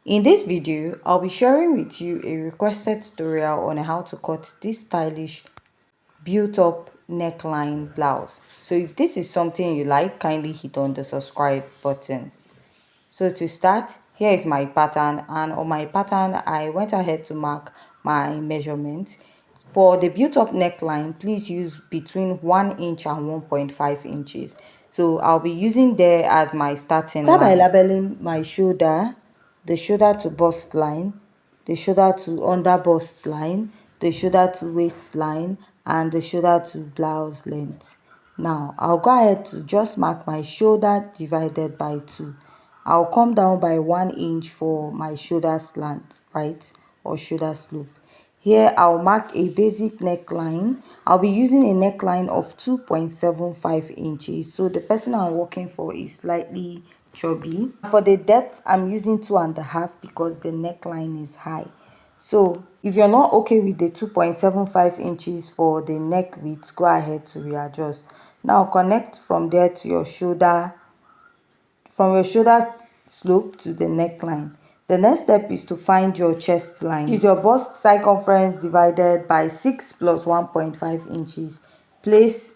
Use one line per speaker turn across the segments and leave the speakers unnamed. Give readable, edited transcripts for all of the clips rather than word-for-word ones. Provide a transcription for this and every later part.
In this video, I'll be sharing with you a requested tutorial on how to cut this stylish built-up neckline blouse. So if this is something you like, kindly hit on the subscribe button. So to start, here is my pattern, and on my pattern I went ahead to mark my measurements. For the built-up neckline, please use between 1 inch and 1.5 inches. So I'll be using there as my starting line. Start by labeling my shoulder, the shoulder to bust line, the shoulder to under bust line, the shoulder to waistline, and the shoulder to blouse length. Now I'll go ahead to just mark my shoulder divided by 2. I'll come down by 1 inch for my shoulder slant, right, or shoulder slope. Here I'll mark a basic neckline. I'll be using a neckline of 2.75 inches. So the person I'm working for is slightly chubby. For the depth, I'm using 2.5 because the neckline is high. So if you're not okay with the 2.75 inches for the neck width, go ahead to readjust. Now connect from there to your shoulder, from your shoulder slope to the neckline. The next step is to find your chest line. Use your bust circumference divided by 6 plus 1.5 inches. Place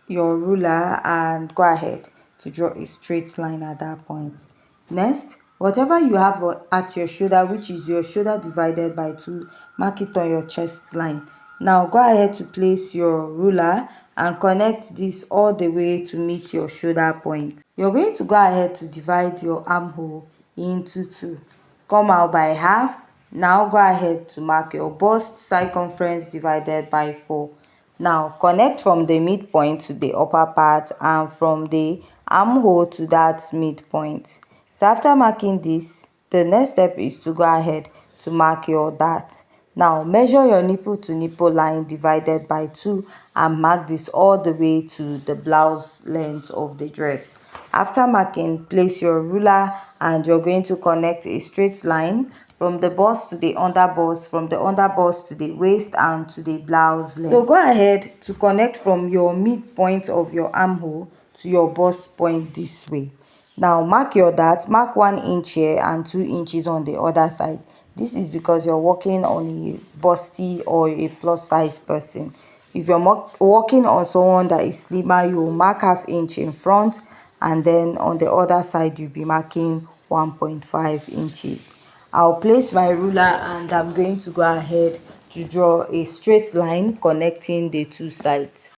your ruler and go ahead to draw a straight line at that point. Next, whatever you have at your shoulder, which is your shoulder divided by 2, mark it on your chest line. Now go ahead to place your ruler and connect this all the way to meet your shoulder point. You're going to go ahead to divide your armhole into 2. Come out by half. Now go ahead to mark your bust circumference divided by 4. Now connect from the midpoint to the upper part and from the armhole to that midpoint. So after marking this, the next step is to go ahead to mark your dart. Now measure your nipple to nipple line divided by 2 and mark this all the way to the blouse length of the dress. After marking, place your ruler and you're going to connect a straight line from the bust to the under bust, from the under bust to the waist and to the blouse length. So go ahead to connect from your midpoint of your armhole to your bust point this way. Now mark your dart, mark 1 inch here and 2 inches on the other side. This is because you're working on a busty or a plus size person. If you're working on someone that is slimmer, you'll mark ½ inch in front, and then on the other side you'll be marking 1.5 inches. I'll place my ruler and I'm going to go ahead to draw a straight line connecting the two sides.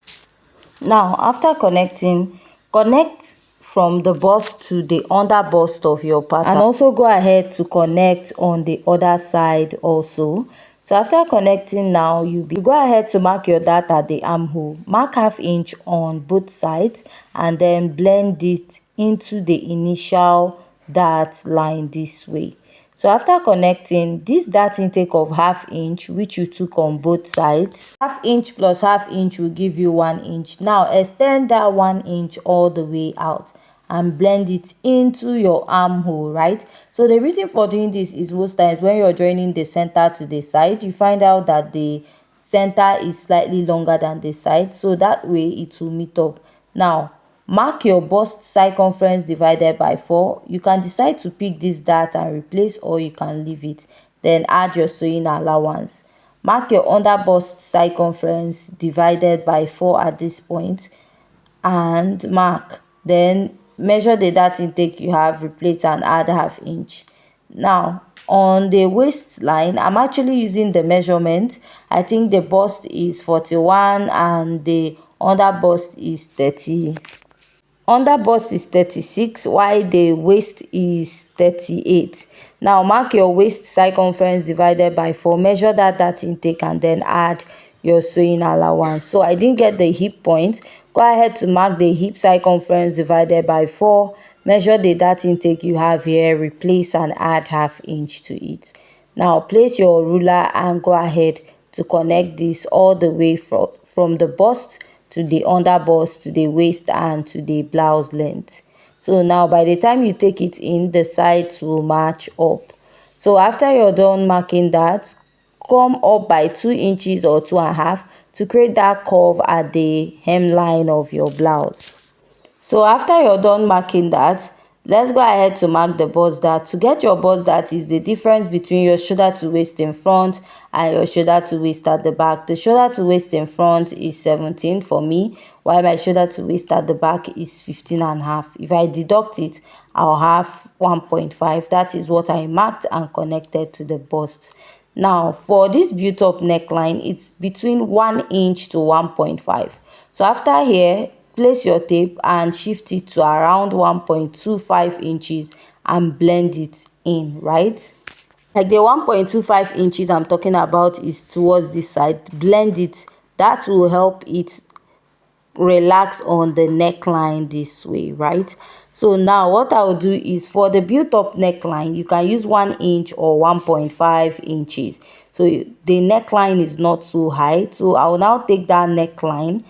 Now after connecting, connect from the bust to the under bust of your pattern, and also go ahead to connect on the other side also. So after connecting, now you go ahead to mark your dart at the armhole. Mark ½ inch on both sides and then blend it into the initial dart line this way. So after connecting, this dart intake of ½ inch, which you took on both sides, ½ inch plus ½ inch will give you 1 inch. Now extend that 1 inch all the way out and blend it into your armhole, right? So the reason for doing this is most times when you're joining the center to the side, you find out that the center is slightly longer than the side, so that way it will meet up. Now mark your bust circumference divided by 4. You can decide to pick this dart and replace, or you can leave it. Then add your sewing allowance. Mark your under bust circumference divided by 4 at this point and mark. Then measure the dart intake you have, replace and add ½ inch. Now on the waistline, I'm actually using the measurement. I think the bust is 41 and the under bust is 30. Under bust is 36 while the waist is 38. Now mark your waist circumference divided by 4. Measure that intake and then add your sewing allowance. So I didn't get the hip point. Go ahead to mark the hip circumference divided by 4. Measure the dart intake you have here, replace and add ½ inch to it. Now place your ruler and go ahead to connect this all the way from the bust to the under bust to the waist and to the blouse length. So now by the time you take it in, the sides will match up. So after you're done marking that, come up by 2 inches or 2.5 to create that curve at the hemline of your blouse. So after you're done marking that, let's go ahead to mark the bust dart. To get your bust dart is the difference between your shoulder to waist in front and your shoulder to waist at the back. The shoulder to waist in front is 17 for me, while my shoulder to waist at the back is 15 and a half. If I deduct it, I'll have 1.5. That is what I marked and connected to the bust. Now for this built up neckline, it's between 1 inch to 1.5. So after here, place your tape and shift it to around 1.25 inches and blend it in, right? Like the 1.25 inches I'm talking about is towards this side. Blend it. That will help it relax on the neckline this way, right? So now what I'll do is, for the built up neckline, you can use 1 inch or 1.5 inches. So the neckline is not so high, so I'll now take that neckline,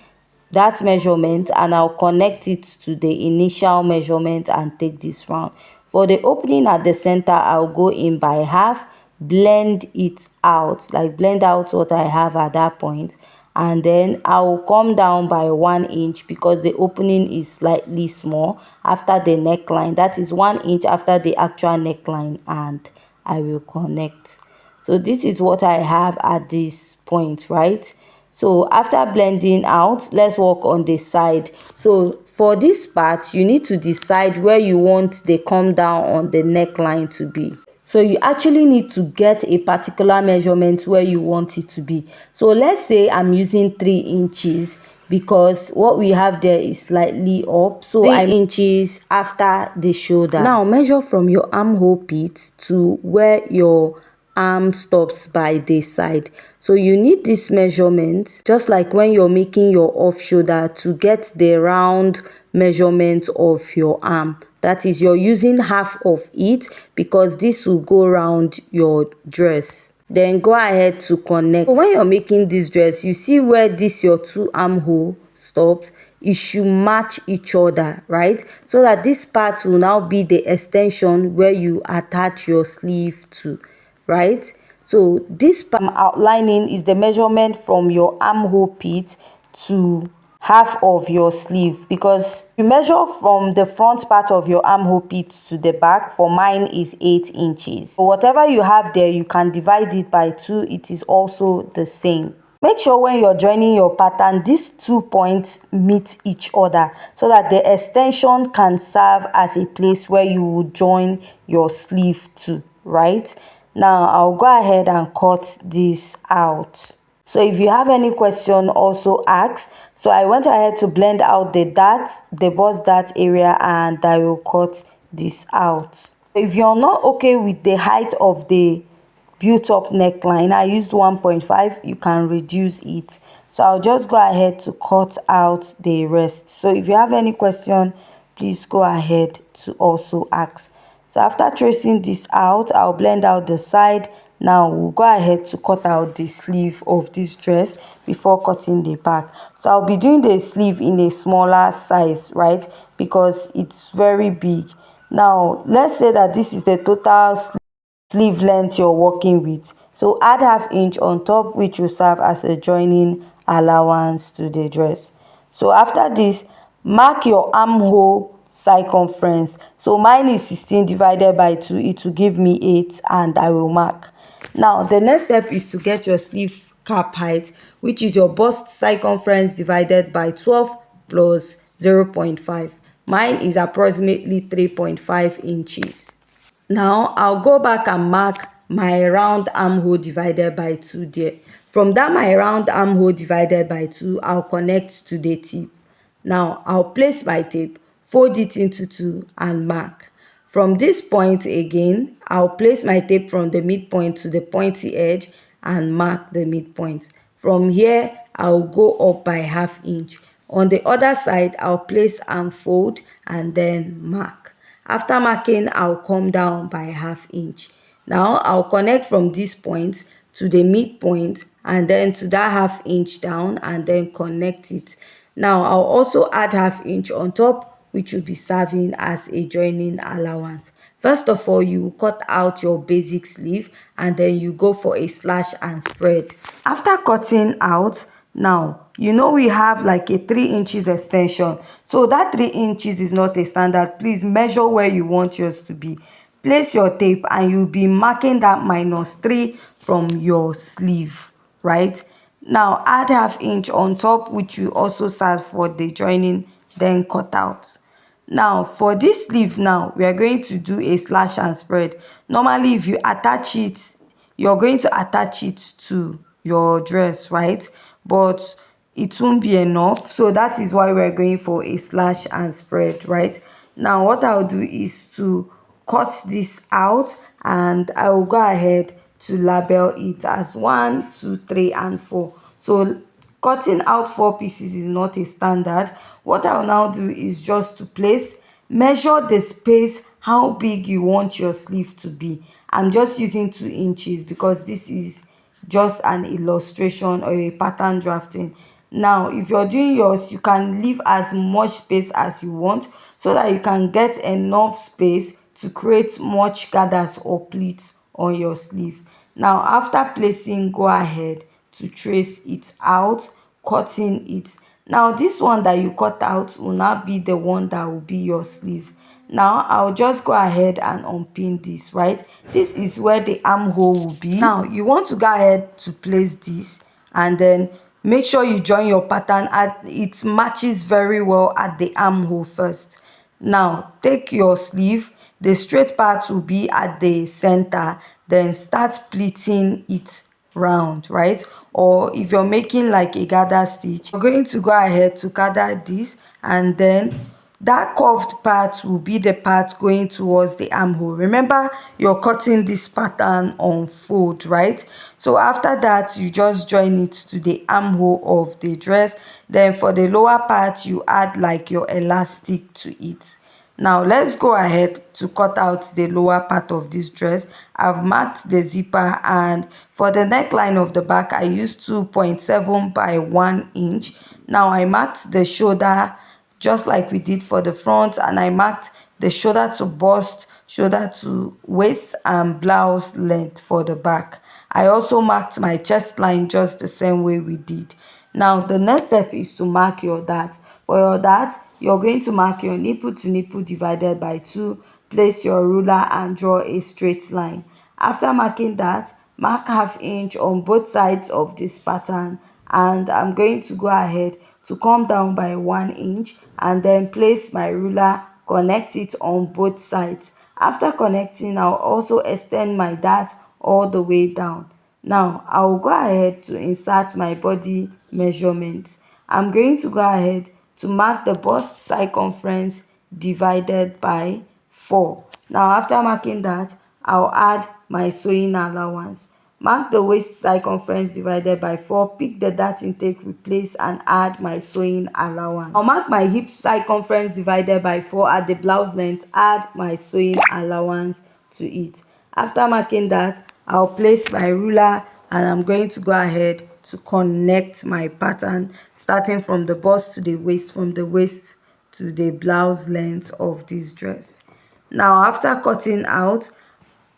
that measurement, and I'll connect it to the initial measurement and take this round. For the opening at the center, I'll go in by half, blend it out, like blend out what I have at that point, and then I'll come down by 1 inch because the opening is slightly small after the neckline. That is 1 inch after the actual neckline, and I will connect. So this is what I have at this point, right? So after blending out, let's work on the side. So for this part, you need to decide where you want the come down on the neckline to be. So you actually need to get a particular measurement where you want it to be. So let's say I'm using 3 inches because what we have there is slightly up. So 3 inches after the shoulder. Now measure from your armhole pit to where your arm stops by the side. So you need this measurement just like when you're making your off shoulder to get the round measurement of your arm. That is, you're using half of it because this will go around your dress. Then go ahead to connect. So when you're making this dress, you see where this your two armhole stops, it should match each other, right? So that this part will now be the extension where you attach your sleeve to, right? So this part I'm outlining is the measurement from your armhole pit to half of your sleeve, because you measure from the front part of your armhole pit to the back. For mine is 8 inches. So whatever you have there, you can divide it by 2. It is also the same. Make sure when you're joining your pattern, these 2 points meet each other so that the extension can serve as a place where you will join your sleeve to, right? Now I'll go ahead and cut this out. So if you have any question, also ask. So I went ahead to blend out the darts, the bust dart area, and I will cut this out. If you're not okay with the height of the built up neckline, I used 1.5, you can reduce it. So I'll just go ahead to cut out the rest. So if you have any question, please go ahead to also ask. So after tracing this out, I'll blend out the side. Now we'll go ahead to cut out the sleeve of this dress before cutting the back. So I'll be doing the sleeve in a smaller size, right? Because it's very big. Now let's say that this is the total sleeve length you're working with. So add half inch on top, which will serve as a joining allowance to the dress. So after this, mark your armhole circumference. So mine is 16 divided by 2. It will give me 8, and I will mark. Now the next step is to get your sleeve cap height, which is your bust circumference divided by 12 plus 0.5. Mine is approximately 3.5 inches. Now I'll go back and mark my round armhole divided by 2 there. From that my round armhole divided by 2, I'll connect to the tip. Now I'll place my tape, fold it into 2 and mark. From this point again, I'll place my tape from the midpoint to the pointy edge and mark the midpoint. From here, I'll go up by half inch. On the other side, I'll place and fold and then mark. After marking, I'll come down by half inch. Now I'll connect from this point to the midpoint and then to that half inch down and then connect it. Now I'll also add half inch on top, which will be serving as a joining allowance. First of all, you cut out your basic sleeve and then you go for a slash and spread. After cutting out, Now, you know we have like a 3 inches extension. So that 3 inches is not a standard. Please measure where you want yours to be. Place your tape and you'll be marking that -3 from your sleeve, right? Now, add ½ inch on top, which will also serve for the joining, then cut out. Now, for this sleeve now, we are going to do a slash and spread. Normally, if you attach it, you're going to attach it to your dress, right? But it won't be enough, so that is why we're going for a slash and spread, right? Now, what I'll do is to cut this out, and I will go ahead to label it as 1, 2, 3, and 4. So cutting out 4 pieces is not a standard. What I'll now do is just to measure the space, how big you want your sleeve to be. I'm just using 2 inches because this is just an illustration or a pattern drafting. Now, if you're doing yours, you can leave as much space as you want so that you can get enough space to create much gathers or pleats on your sleeve. Now, after placing, go ahead to trace it out, cutting it. Now, this one that you cut out will now be the one that will be your sleeve. Now, I'll just go ahead and unpin this, right? This is where the armhole will be. Now, you want to go ahead to place this, and then make sure you join your pattern at it matches very well at the armhole first. Now, take your sleeve, the straight part will be at the center, then start pleating it round, right? Or if you're making like a gather stitch, you're going to go ahead to gather this, and then that curved part will be the part going towards the armhole. Remember, you're cutting this pattern on fold, right? So after that, you just join it to the armhole of the dress. Then for the lower part, you add like your elastic to it. Now let's go ahead to cut out the lower part of this dress. I've marked the zipper, and for the neckline of the back, I used 2.7 by 1 inch. Now I marked the shoulder just like we did for the front, and I marked the shoulder to bust, shoulder to waist, and blouse length for the back. I also marked my chest line just the same way we did. Now the next step is to mark your dart. For your dart, you're going to mark your nipple to nipple divided by 2, place your ruler and draw a straight line. After marking that, mark ½ inch on both sides of this pattern, and I'm going to go ahead to come down by 1 inch and then place my ruler, connect it on both sides. After connecting, I'll also extend my dart all the way down. Now, I will go ahead to insert my body measurements. I'm going to go ahead to mark the bust circumference divided by 4. Now, after marking that, I'll add my sewing allowance. Mark the waist circumference divided by 4, pick the dart intake, replace, and add my sewing allowance. I'll mark my hip circumference divided by 4 at the blouse length, add my sewing allowance to it. After marking that, I'll place my ruler, and I'm going to go ahead to connect my pattern starting from the bust to the waist, from the waist to the blouse length of this dress. Now, after cutting out,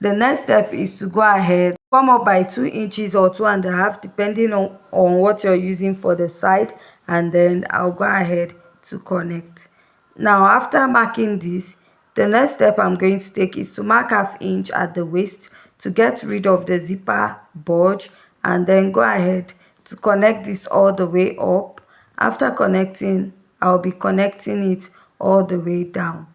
the next step is to go ahead, come up by 2 inches or 2.5 depending on what you're using for the side, and then I'll go ahead to connect. Now, after marking this, the next step I'm going to take is to mark ½ inch at the waist to get rid of the zipper bulge, and then go ahead to connect this all the way up. After connecting, I'll be connecting it all the way down.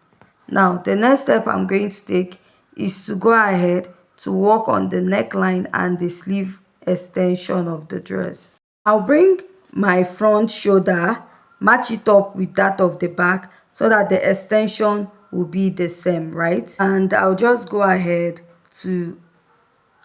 Now, the next step I'm going to take is to go ahead to work on the neckline and the sleeve extension of the dress. I'll bring my front shoulder, match it up with that of the back so that the extension will be the same, right? And I'll just go ahead to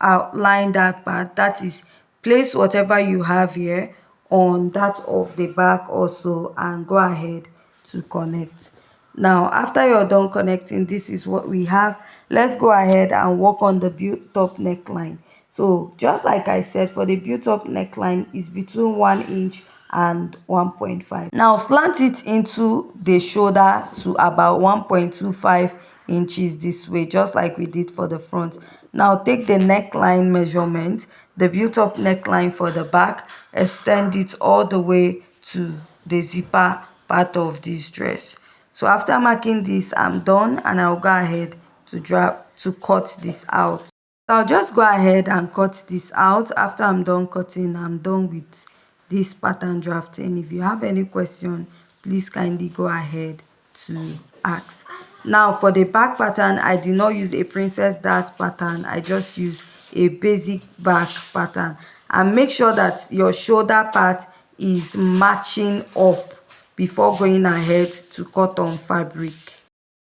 outline that part, that is, place whatever you have here on that of the back also, and go ahead to connect. Now, after you're done connecting, this is what we have. Let's go ahead and work on the built-up neckline. So just like I said, for the built-up neckline is between 1 inch and 1.5. Now slant it into the shoulder to about 1.25 inches this way, just like we did for the front. Now take the neckline measurement, the built-up neckline for the back, extend it all the way to the zipper part of this dress. So after marking this, I'm done, and I'll go ahead to cut this out. I'll just go ahead and cut this out. After I'm done cutting, I'm done with this pattern drafting. If you have any question, please kindly go ahead to ask. Now for the back pattern, I did not use a princess dart pattern. I just used a basic back pattern. And make sure that your shoulder part is matching up before going ahead to cut on fabric.